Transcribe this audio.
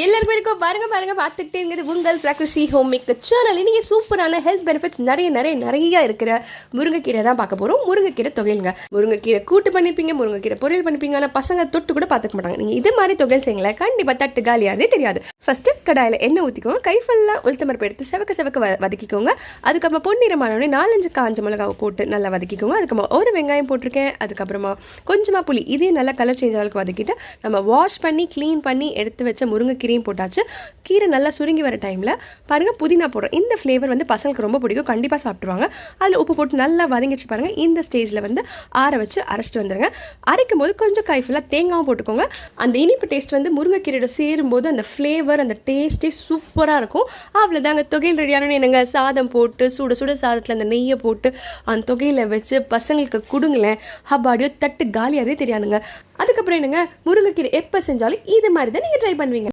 எல்லாருக்கும் வரைக்கும் பாருங்க பார்த்துக்கிட்டே இருக்கிறது உங்கள் பிரகிருஷி ஹோம் மேக்கர் சேனல். இன்றைக்கி சூப்பரான ஹெல்த் பெனிஃபிட்ஸ் நிறைய இருக்கிற முருங்கைக்கீரை தான் பார்க்க போகிறோம். முருங்கைக்கீரை தொகையிலுங்க. முருங்கைக்கீரை கூட்டு பண்ணிப்பீங்க, முருங்கைக்கீரை பொரியல் பண்ணிப்பீங்க. ஆனால் பசங்க தொட்டு கூட பார்த்துக்க மாட்டாங்க. நீங்கள் இது மாதிரி தொகையில் செய்யுங்களேன், கண்டிப்பாக தட்டு காலியாதே தெரியாது. ஃபஸ்ட்டு கடாயில் எண்ணெய் ஊற்றிக்கோங்க. கை ஃபுல்லாக உளுத்தம்பருப்பு எடுத்து செவக்க வதக்கிக்கோங்க. அதுக்கப்புறம் பொன்னிறமானோடனே 4-5 காஞ்ச மிளகாவை போட்டு நல்லா வதக்கிக்கோங்க. அதுக்கப்புறமா ஒரு வெங்காயம் போட்டிருக்கேன். அதுக்கப்புறமா கொஞ்சமாக புளி, இதே நல்லா கலர் சேஞ்ச் அளவுக்கு வதக்கிட்டு நம்ம வாஷ் பண்ணி க்ளீன் பண்ணி எடுத்து வச்ச முருங்கைக்கீரையும் போட்டாச்சு. கீரை நல்லா சுருங்கி வர டைமில் பாருங்கள் புதினா போடுறோம். இந்த ஃப்ளேவர் வந்து பசங்களுக்கு ரொம்ப பிடிக்கும், கண்டிப்பாக சாப்பிட்ருவாங்க. அதில் உப்பு போட்டு நல்லா வதங்கிச்சு பாருங்கள். இந்த ஸ்டேஜில் வந்து ஆற வச்சு அரைச்சிட்டு வந்துடுங்க. அரைக்கும் போது கொஞ்சம் காய் ஃபுல்லாக தேங்காயும் போட்டுக்கோங்க. அந்த இனிப்பு டேஸ்ட் வந்து முருங்கைக்கீரையோட சேரும்போது அந்த ஃப்ளேவர் அந்த டேஸ்ட்டே சூப்பராக இருக்கும். அவ்வளோதாங்க, தொகையில் ரெடியான என்னங்க சாதம் போட்டு சுட சுட சாதத்தில் அந்த நெய்யை போட்டு அந்த தொகையில் வச்சு பசங்களுக்கு கொடுங்களேன், ஹப்பாடியோ தட்டு காலியாகவே தெரியாதுங்க. அதுக்கப்புறம் என்னங்க, முருங்கைக்கீரை எப்போ செஞ்சாலும் இது மாதிரி தான் நீங்கள் ட்ரை பண்ணுவீங்க.